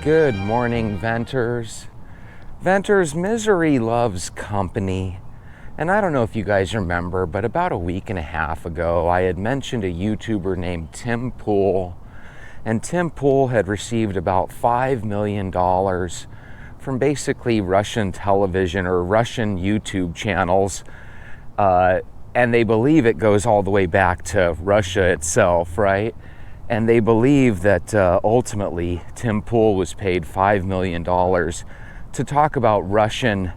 Good morning, Venters. Venters, misery loves company. And I don't know if you guys remember, but about a week and a half ago, I had mentioned a YouTuber named Tim Pool. And Tim Pool had received about $5 million from basically Russian television or Russian YouTube channels. And they believe it goes all the way back to Russia itself, right? And they believe that ultimately Tim Pool was paid $5 million to talk about Russian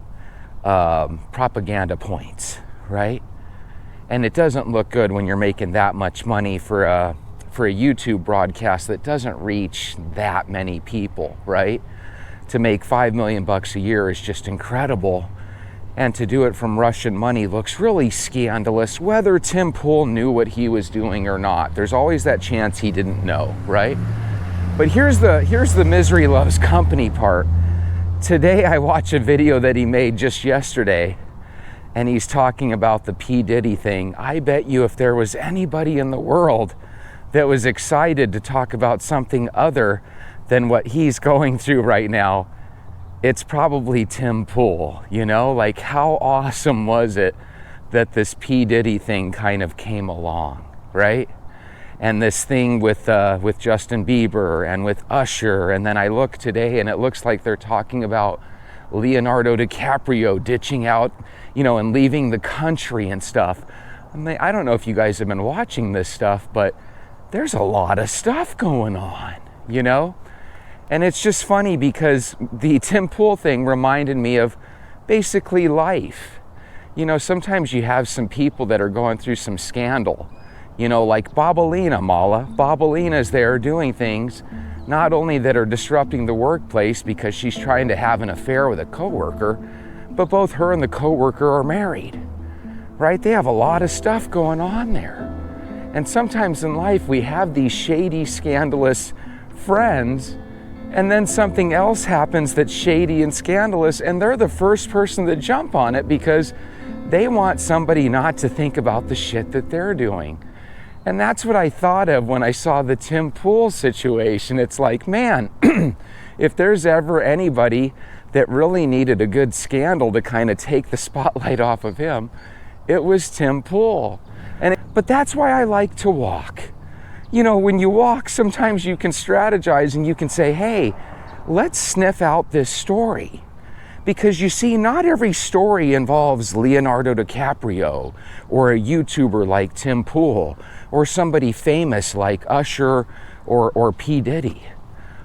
propaganda points, right? And it doesn't look good when you're making that much money for a YouTube broadcast that doesn't reach that many people, right? To make $5 million a year is just incredible. And to do it from Russian money looks really scandalous, whether Tim Pool knew what he was doing or not. There's always that chance he didn't know, right? But here's the misery loves company part. Today I watched a video that he made just yesterday, and he's talking about the P. Diddy thing. I bet you if there was anybody in the world that was excited to talk about something other than what he's going through right now, it's probably Tim Pool, you know? Like, how awesome was it that this P. Diddy thing kind of came along, right? And this thing with Justin Bieber and with Usher, and then I look today and it looks like they're talking about Leonardo DiCaprio ditching out, you know, and leaving the country and stuff. I mean, I don't know if you guys have been watching this stuff, but there's a lot of stuff going on, you know? And it's just funny because the Tim Pool thing reminded me of basically life. You know, sometimes you have some people that are going through some scandal, you know, like Bobolina, Mala. Bobolina's there doing things not only that are disrupting the workplace because she's trying to have an affair with a coworker, but both her and the coworker are married, right? They have a lot of stuff going on there. And sometimes in life we have these shady, scandalous friends, and then something else happens that's shady and scandalous, and they're the first person to jump on it because they want somebody not to think about the shit that they're doing. And that's what I thought of when I saw the Tim Pool situation. It's like, man, if there's ever anybody that really needed a good scandal to kind of take the spotlight off of him, it was Tim Pool. But that's why I like to walk. You know, when you walk, sometimes you can strategize and you can say, hey, let's sniff out this story. Because you see, not every story involves Leonardo DiCaprio or a YouTuber like Tim Pool or somebody famous like Usher or P. Diddy.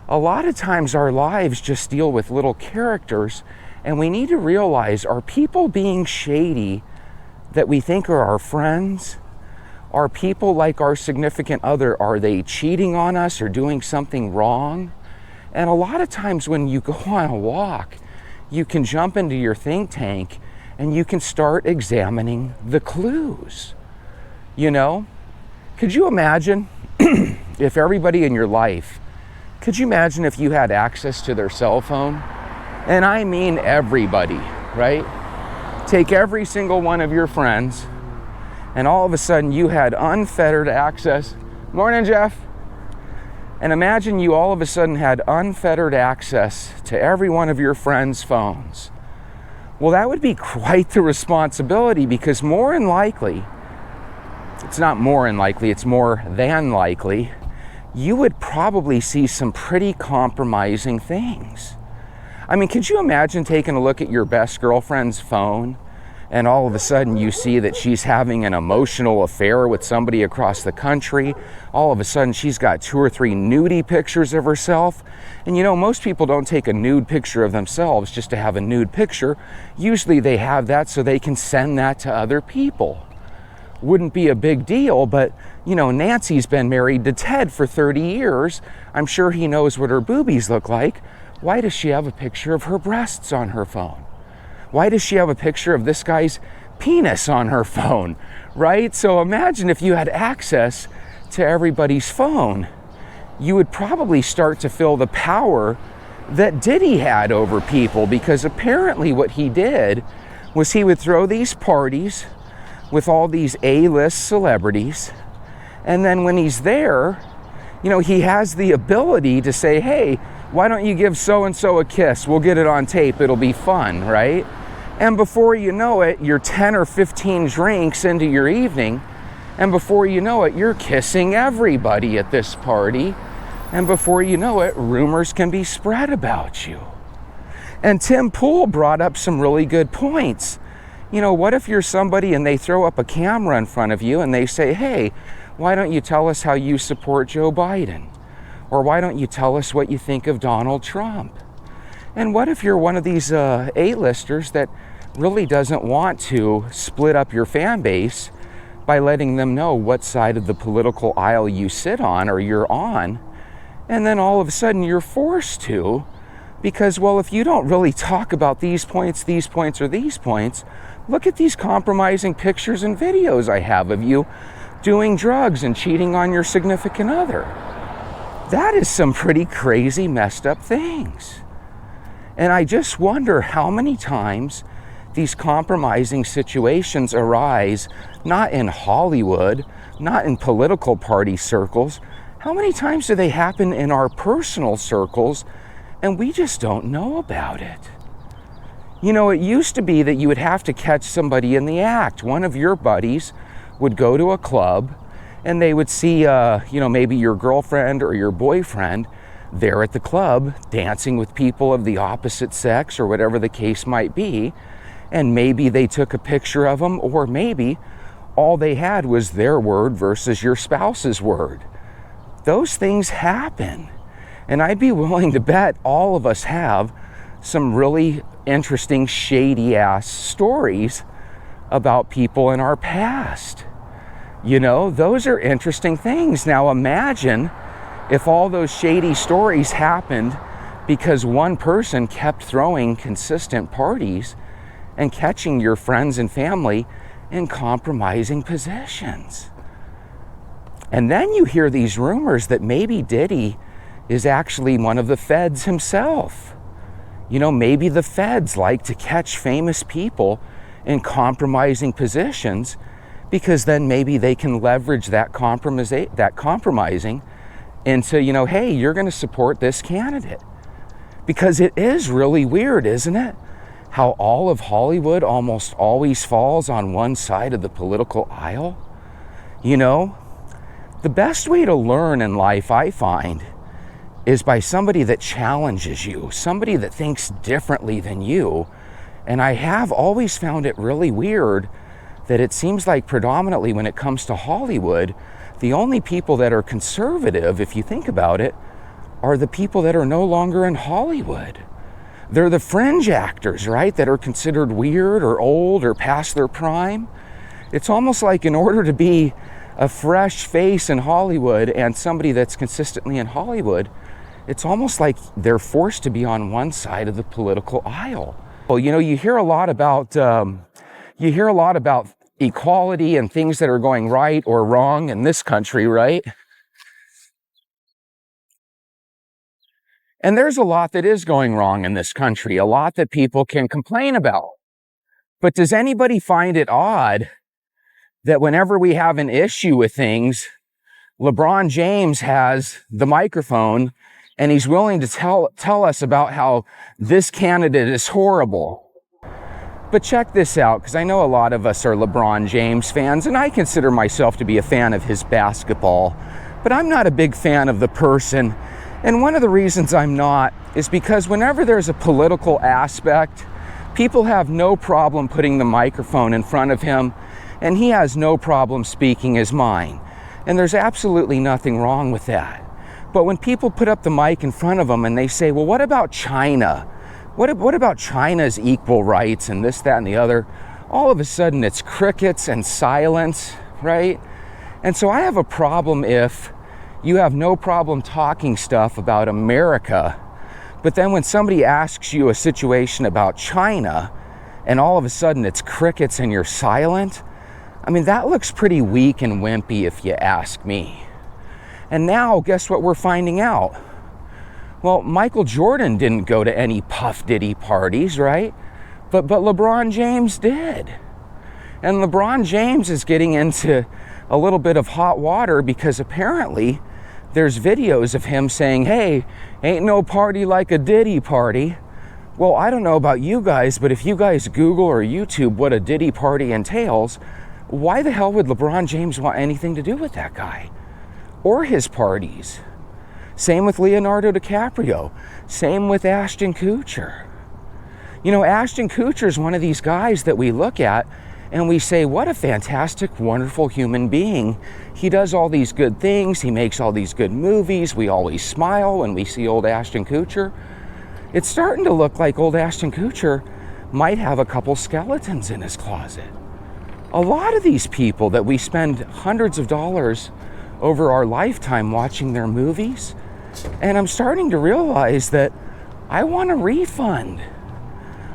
A lot of times our lives just deal with little characters, and we need to realize, are people being shady that we think are our friends? Are people like our significant other, are they cheating on us or doing something wrong? And a lot of times when you go on a walk, you can jump into your think tank and you can start examining the clues. You know, could you imagine if everybody in your life, could you imagine if you had access to their cell phone? And I mean everybody, right? Take every single one of your friends, and all of a sudden you had unfettered access. Morning, Jeff. And imagine you all of a sudden had unfettered access to every one of your friends' phones. Well, that would be quite the responsibility, because more than likely, it's not more than likely, it's more than likely, you would probably see some pretty compromising things. I mean, could you imagine taking a look at your best girlfriend's phone and all of a sudden you see that she's having an emotional affair with somebody across the country? All of a sudden she's got 2 or 3 nudie pictures of herself. And you know, most people don't take a nude picture of themselves just to have a nude picture. Usually they have that so they can send that to other people. Wouldn't be a big deal, but you know, Nancy's been married to Ted for 30 years. I'm sure he knows what her boobies look like. Why does she have a picture of her breasts on her phone? Why does she have a picture of this guy's penis on her phone, right? So imagine if you had access to everybody's phone, you would probably start to feel the power that Diddy had over people, because apparently what he did was he would throw these parties with all these A-list celebrities, and then when he's there, you know, he has the ability to say, hey, Why don't you give so-and-so a kiss? We'll get it on tape. It'll be fun, right? And before you know it, you're 10 or 15 drinks into your evening, and before you know it, you're kissing everybody at this party, and before you know it, rumors can be spread about you. And Tim Pool brought up some really good points. You know, what if you're somebody and they throw up a camera in front of you and they say, hey, why don't you tell us how you support Joe Biden? Or why don't you tell us what you think of Donald Trump? And what if you're one of these A-listers that really doesn't want to split up your fan base by letting them know what side of the political aisle you sit on or you're on, and then all of a sudden you're forced to, because, well, if you don't really talk about these points, or these points, look at these compromising pictures and videos I have of you doing drugs and cheating on your significant other. That is some pretty crazy, messed up things. And I just wonder how many times these compromising situations arise, not in Hollywood, not in political party circles. How many times do they happen in our personal circles and we just don't know about it? You know, it used to be that you would have to catch somebody in the act. One of your buddies would go to a club and they would see, maybe your girlfriend or your boyfriend there at the club dancing with people of the opposite sex or whatever the case might be. And maybe they took a picture of them, or maybe all they had was their word versus your spouse's word. Those things happen. And I'd be willing to bet all of us have some really interesting, shady-ass stories about people in our past. You know, those are interesting things. Now imagine if all those shady stories happened because one person kept throwing consistent parties and catching your friends and family in compromising positions. And then you hear these rumors that maybe Diddy is actually one of the feds himself. You know, maybe the feds like to catch famous people in compromising positions because then maybe they can leverage that compromising into, hey, you're going to support this candidate. Because it is really weird, isn't it? How all of Hollywood almost always falls on one side of the political aisle. You know, the best way to learn in life, I find, is by somebody that challenges you, somebody that thinks differently than you. And I have always found it really weird that it seems like predominantly when it comes to Hollywood, the only people that are conservative, if you think about it, are the people that are no longer in Hollywood. They're the fringe actors, right, that are considered weird or old or past their prime. It's almost like in order to be a fresh face in Hollywood and somebody that's consistently in Hollywood, it's almost like they're forced to be on one side of the political aisle. Well, you hear a lot about equality and things that are going right or wrong in this country, right? And there's a lot that is going wrong in this country, a lot that people can complain about. But does anybody find it odd that whenever we have an issue with things, LeBron James has the microphone and he's willing to tell us about how this candidate is horrible? But check this out, because I know a lot of us are LeBron James fans, and I consider myself to be a fan of his basketball, but I'm not a big fan of the person. And one of the reasons I'm not is because whenever there's a political aspect, people have no problem putting the microphone in front of him, and he has no problem speaking his mind. And there's absolutely nothing wrong with that. But when people put up the mic in front of them and they say, well, what about China? What about China's equal rights and this, that, and the other? All of a sudden it's crickets and silence, right? And so I have a problem if you have no problem talking stuff about America, but then when somebody asks you a situation about China and all of a sudden it's crickets and you're silent, I mean, that looks pretty weak and wimpy if you ask me. And now, guess what we're finding out? Well, Michael Jordan didn't go to any Puff Diddy parties, right? But LeBron James did. And LeBron James is getting into a little bit of hot water because apparently there's videos of him saying, hey, ain't no party like a Diddy party. Well, I don't know about you guys, but if you guys Google or YouTube what a Diddy party entails, why the hell would LeBron James want anything to do with that guy or his parties? Same with Leonardo DiCaprio. Same with Ashton Kutcher. You know, Ashton Kutcher is one of these guys that we look at and we say, what a fantastic, wonderful human being. He does all these good things. He makes all these good movies. We always smile when we see old Ashton Kutcher. It's starting to look like old Ashton Kutcher might have a couple skeletons in his closet. A lot of these people that we spend hundreds of dollars over our lifetime watching their movies, and I'm starting to realize that I want a refund.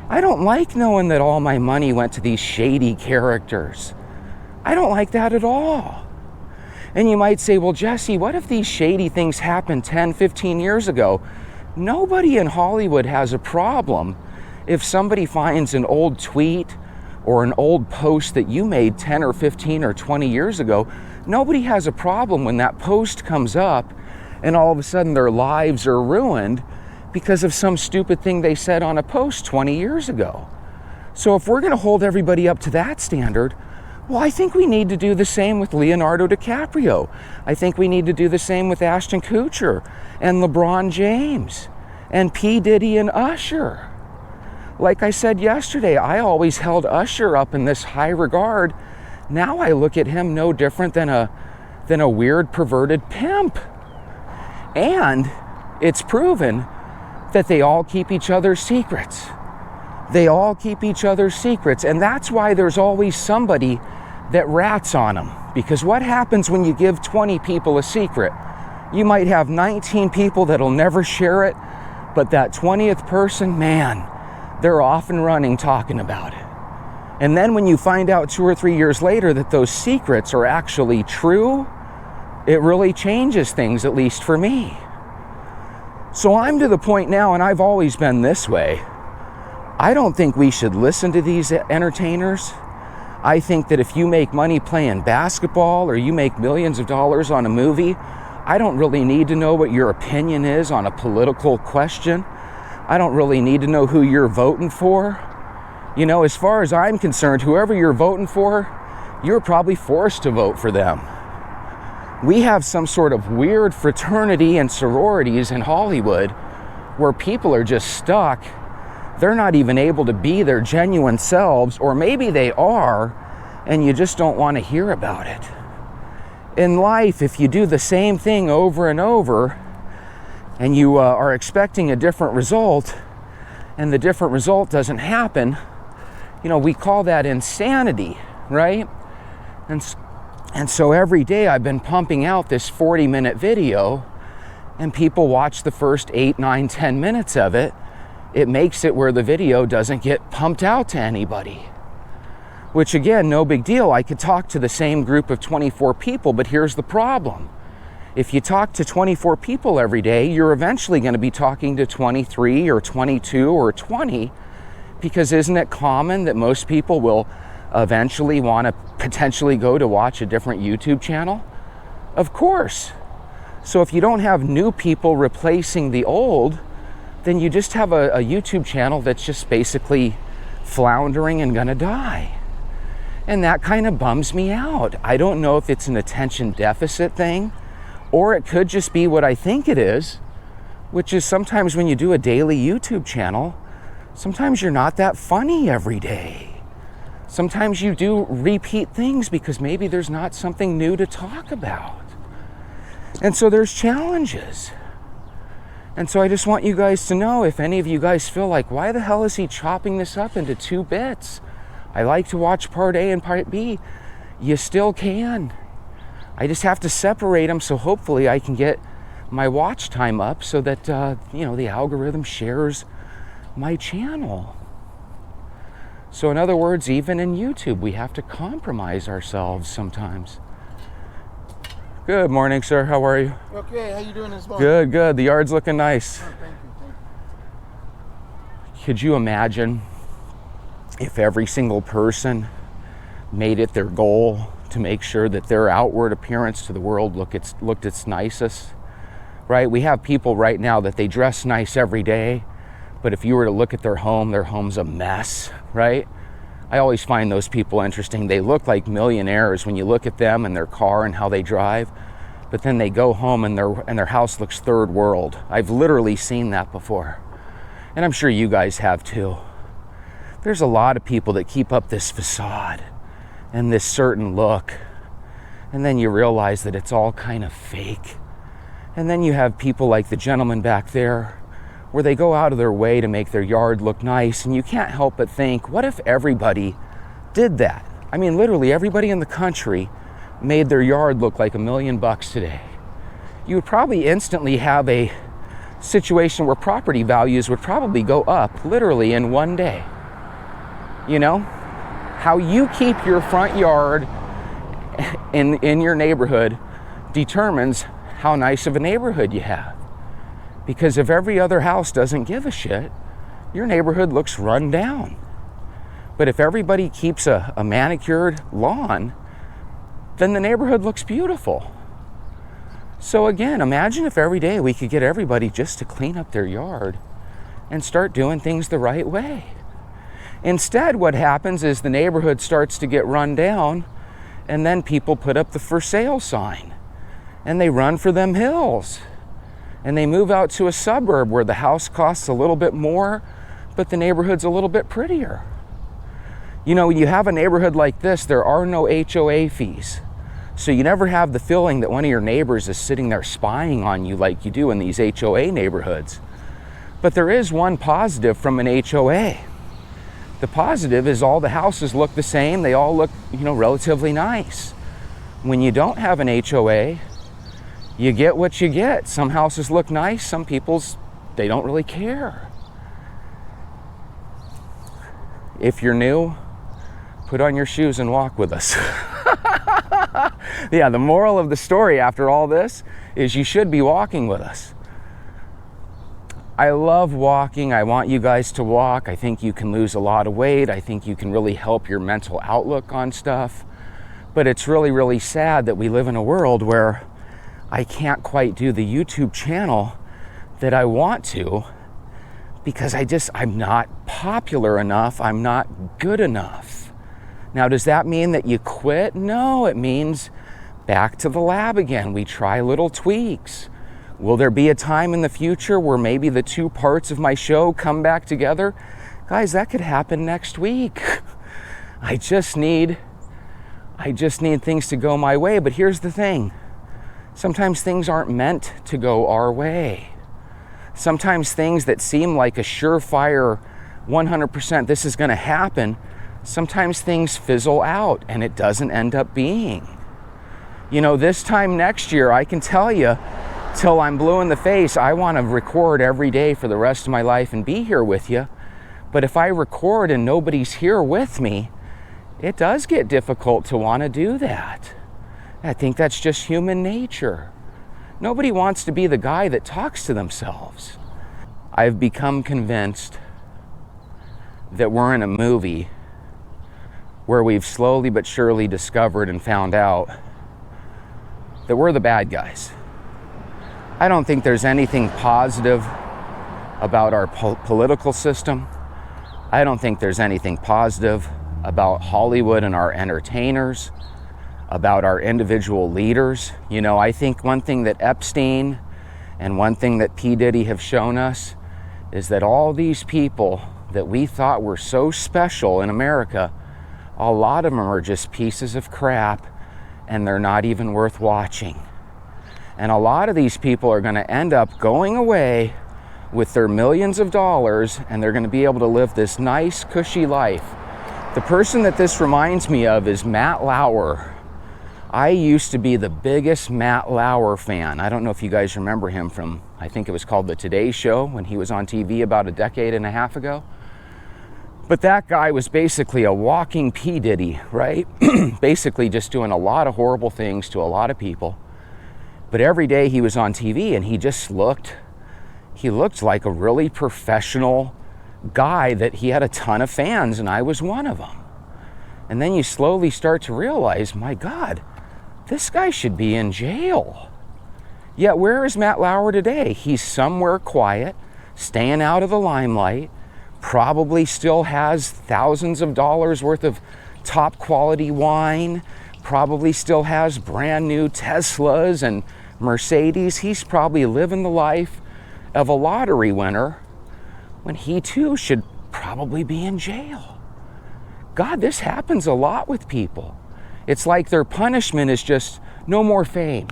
I don't like knowing that all my money went to these shady characters. I don't like that at all. And you might say, well, Jesse, what if these shady things happened 10, 15 years ago? Nobody in Hollywood has a problem if somebody finds an old tweet or an old post that you made 10 or 15 or 20 years ago. Nobody has a problem when that post comes up and all of a sudden their lives are ruined because of some stupid thing they said on a post 20 years ago. So if we're going to hold everybody up to that standard, well, I think we need to do the same with Leonardo DiCaprio. I think we need to do the same with Ashton Kutcher and LeBron James and P. Diddy and Usher. Like I said yesterday, I always held Usher up in this high regard. Now I look at him no different than a weird, perverted pimp. And it's proven that they all keep each other's secrets. They all keep each other's secrets. And that's why there's always somebody that rats on them. Because what happens when you give 20 people a secret? You might have 19 people that'll never share it, but that 20th person, man, they're off and running talking about it. And then when you find out 2 or 3 years later that those secrets are actually true, it really changes things, at least for me. So I'm to the point now, and I've always been this way, I don't think we should listen to these entertainers. I think that if you make money playing basketball or you make millions of dollars on a movie, I don't really need to know what your opinion is on a political question. I don't really need to know who you're voting for. You know, as far as I'm concerned, whoever you're voting for, you're probably forced to vote for them. We have some sort of weird fraternity and sororities in Hollywood where people are just stuck. They're not even able to be their genuine selves, or maybe they are, and you just don't want to hear about it. In life, if you do the same thing over and over, and you are expecting a different result, and the different result doesn't happen, you know, we call that insanity, right? And so every day I've been pumping out this 40-minute video, and people watch the first 8, 9, 10 minutes of it. It makes it where the video doesn't get pumped out to anybody. Which again, no big deal. I could talk to the same group of 24 people, but here's the problem. If you talk to 24 people every day, you're eventually going to be talking to 23 or 22 or 20, because isn't it common that most people will eventually want to potentially go to watch a different YouTube channel? Of course. So if you don't have new people replacing the old, then you just have a YouTube channel that's just basically floundering and gonna die. And that kind of bums me out. I don't know if it's an attention deficit thing, or it could just be what I think it is, which is sometimes when you do a daily YouTube channel, sometimes you're not that funny every day. Sometimes you do repeat things because maybe there's not something new to talk about. And so there's challenges. And so I just want you guys to know, if any of you guys feel like, why the hell is he chopping this up into 2 bits? I like to watch part A and part B. You still can. I just have to separate them, so hopefully I can get my watch time up so that, the algorithm shares my channel. So in other words, even in YouTube, we have to compromise ourselves sometimes. Good morning, sir. How are you? Okay, how you doing this morning? Good. The yard's looking nice. Oh, thank you. Could you imagine if every single person made it their goal to make sure that their outward appearance to the world looked its nicest? right? We have people right now that they dress nice every day, but if you were to look at their home's a mess, right? I always find those people interesting. They look like millionaires when you look at them and their car and how they drive, but then they go home and their house looks third world. I've literally seen that before, and I'm sure you guys have too. There's a lot of people that keep up this facade and this certain look, and then you realize that it's all kind of fake. And then you have people like the gentleman back there, where they go out of their way to make their yard look nice, and you can't help but think, what if everybody did that? I mean, literally everybody in the country made their yard look like $1 million today. You would probably instantly have a situation where property values would probably go up literally in one day. You know, how you keep your front yard in your neighborhood determines how nice of a neighborhood you have. Because if every other house doesn't give a shit, your neighborhood looks run down. But if everybody keeps a manicured lawn, then the neighborhood looks beautiful. So again, imagine if every day we could get everybody just to clean up their yard and start doing things the right way. Instead, what happens is the neighborhood starts to get run down, and then people put up the for sale sign, and they run for them hills. And they move out to a suburb where the house costs a little bit more, but the neighborhood's a little bit prettier. You know, when you have a neighborhood like this, there are no HOA fees. So you never have the feeling that one of your neighbors is sitting there spying on you like you do in these HOA neighborhoods. But there is one positive from an HOA. The positive is all the houses look the same. They all look, relatively nice. When you don't have an HOA, you get what you get. Some houses look nice, some people's, they don't really care. If you're new, put on your shoes and walk with us. Yeah, the moral of the story after all this is you should be walking with us. I love walking. I want you guys to walk. I think you can lose a lot of weight. I think you can really help your mental outlook on stuff. But it's really, really sad that we live in a world where I can't quite do the YouTube channel that I want to because I'm not popular enough. I'm not good enough. Now, does that mean that you quit? No, it means back to the lab again. We try little tweaks. Will there be a time in the future where maybe the two parts of my show come back together? Guys, that could happen next week. I just need things to go my way. But here's the thing. Sometimes things aren't meant to go our way. Sometimes things that seem like a surefire 100% this is going to happen, sometimes things fizzle out and it doesn't end up being. This time next year, I can tell you, till I'm blue in the face, I want to record every day for the rest of my life and be here with you. But if I record and nobody's here with me, it does get difficult to want to do that. I think that's just human nature. Nobody wants to be the guy that talks to themselves. I've become convinced that we're in a movie where we've slowly but surely discovered and found out that we're the bad guys. I don't think there's anything positive about our political system. I don't think there's anything positive about Hollywood and our entertainers, about our individual leaders. I think one thing that Epstein and one thing that P. Diddy have shown us is that all these people that we thought were so special in America, a lot of them are just pieces of crap and they're not even worth watching. And a lot of these people are going to end up going away with their millions of dollars and they're going to be able to live this nice, cushy life. The person that this reminds me of is Matt Lauer. I used to be the biggest Matt Lauer fan. I don't know if you guys remember him from, I think it was called The Today Show when he was on TV about a decade and a half ago. But that guy was basically a walking P. Diddy, right? Basically just doing a lot of horrible things to a lot of people. But every day he was on TV and he looked like a really professional guy that he had a ton of fans, and I was one of them. And then you slowly start to realize, my God, this guy should be in jail. Yet where is Matt Lauer today? He's somewhere quiet, staying out of the limelight, probably still has thousands of dollars worth of top quality wine, probably still has brand new Teslas and Mercedes. He's probably living the life of a lottery winner when he too should probably be in jail. God, this happens a lot with people. It's like their punishment is just no more fame.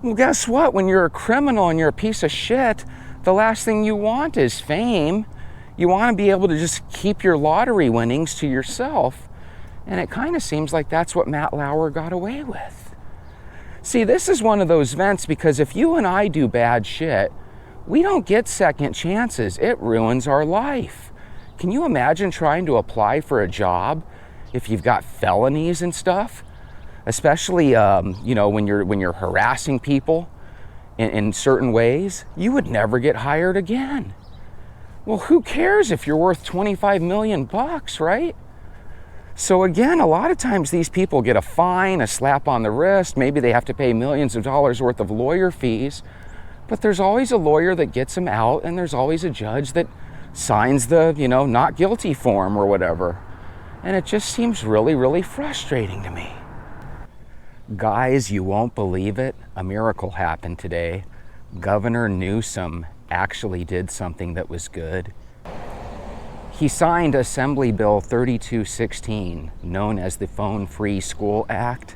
Well, guess what? When you're a criminal and you're a piece of shit, the last thing you want is fame. You want to be able to just keep your lottery winnings to yourself. And it kind of seems like that's what Matt Lauer got away with. See, this is one of those vents because if you and I do bad shit, we don't get second chances. It ruins our life. Can you imagine trying to apply for a job if you've got felonies and stuff? Especially, when you're harassing people in certain ways, you would never get hired again. Well, who cares if you're worth 25 million bucks, right? So again, a lot of times these people get a fine, a slap on the wrist, maybe they have to pay millions of dollars worth of lawyer fees, but there's always a lawyer that gets them out, and there's always a judge that signs the, not guilty form or whatever. And it just seems really, really frustrating to me. Guys, you won't believe it. A miracle happened today. Governor Newsome actually did something that was good. He signed Assembly Bill 3216, known as the Phone Free School Act,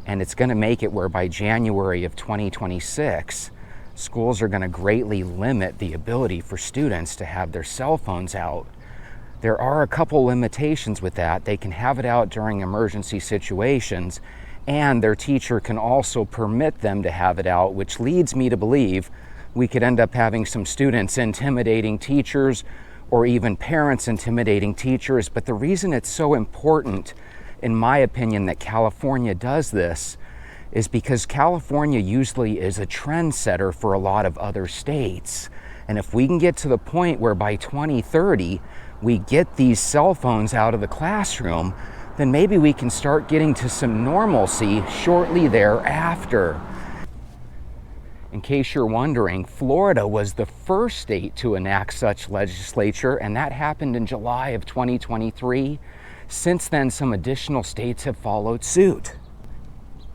and it's going to make it where by January of 2026, schools are going to greatly limit the ability for students to have their cell phones out. There are a couple limitations with that. They can have it out during emergency situations, and their teacher can also permit them to have it out, which leads me to believe we could end up having some students intimidating teachers or even parents intimidating teachers. But the reason it's so important, in my opinion, that California does this is because California usually is a trendsetter for a lot of other states. And if we can get to the point where by 2030, we get these cell phones out of the classroom, then maybe we can start getting to some normalcy shortly thereafter. In case you're wondering, Florida was the first state to enact such legislature, and that happened in July of 2023. Since then, some additional states have followed suit.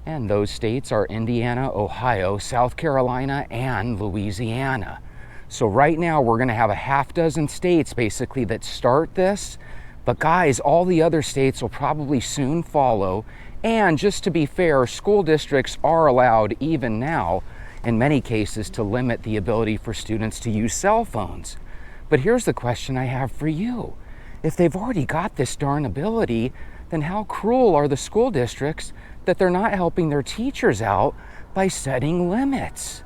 And those states are Indiana, Ohio, South Carolina, and Louisiana. So right now, we're going to have a half dozen states basically that start this. But guys, all the other states will probably soon follow. And just to be fair, school districts are allowed, even now, in many cases, to limit the ability for students to use cell phones. But here's the question I have for you. If they've already got this darn ability, then how cruel are the school districts that they're not helping their teachers out by setting limits?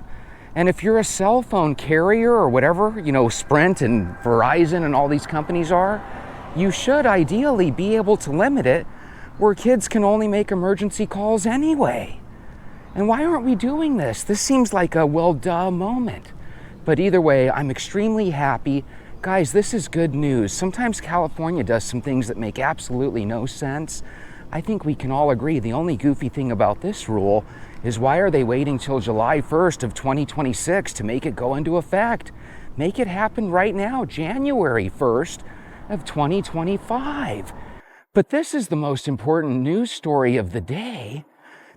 And if you're a cell phone carrier or whatever, Sprint and Verizon and all these companies are, you should ideally be able to limit it where kids can only make emergency calls anyway. And why aren't we doing this? This seems like a well duh moment. But either way, I'm extremely happy. Guys, this is good news. Sometimes California does some things that make absolutely no sense. I think we can all agree the only goofy thing about this rule is why are they waiting till July 1st of 2026 to make it go into effect? Make it happen right now, January 1st of 2025. But this is the most important news story of the day,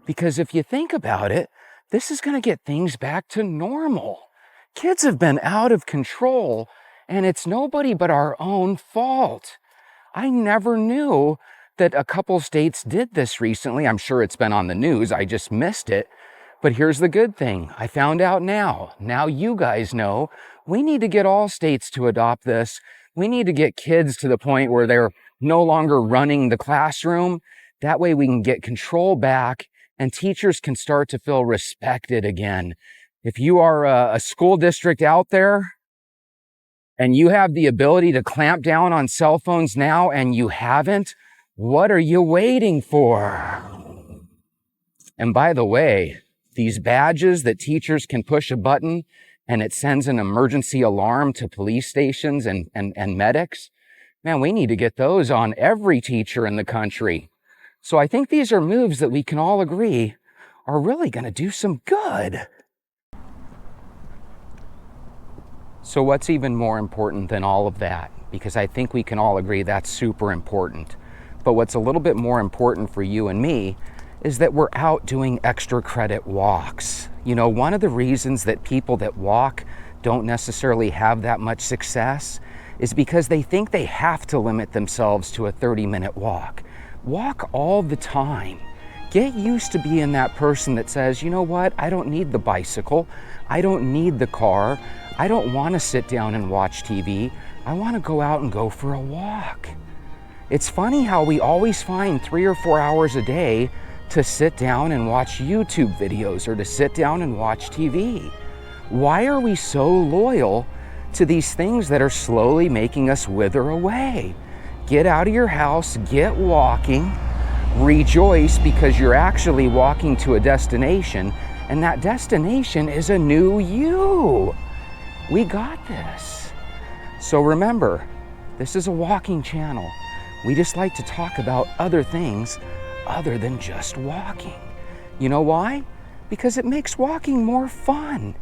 because if you think about it, this is going to get things back to normal. Kids have been out of control, and it's nobody but our own fault. I never knew that a couple states did this recently. I'm sure it's been on the news. I just missed it. But here's the good thing. I found out now. Now you guys know. We need to get all states to adopt this. We need to get kids to the point where they're no longer running the classroom. That way we can get control back and teachers can start to feel respected again. If you are a school district out there and you have the ability to clamp down on cell phones now and you haven't, what are you waiting for? And by the way, these badges that teachers can push a button and it sends an emergency alarm to police stations and medics, man, we need to get those on every teacher in the country. So I think these are moves that we can all agree are really going to do some good. So what's even more important than all of that? Because I think we can all agree that's super important. But what's a little bit more important for you and me is that we're out doing extra credit walks. You know, one of the reasons that people that walk don't necessarily have that much success is because they think they have to limit themselves to a 30-minute walk. Walk all the time. Get used to being that person that says, you know what, I don't need the bicycle, I don't need the car, I don't want to sit down and watch TV, I want to go out and go for a walk. It's funny how we always find 3 or 4 hours a day to sit down and watch YouTube videos or to sit down and watch TV. Why are we so loyal to these things that are slowly making us wither away? Get out of your house, get walking, rejoice because you're actually walking to a destination, and that destination is a new you. We got this. So remember, this is a walking channel. We just like to talk about other things other than just walking. You know why? Because it makes walking more fun.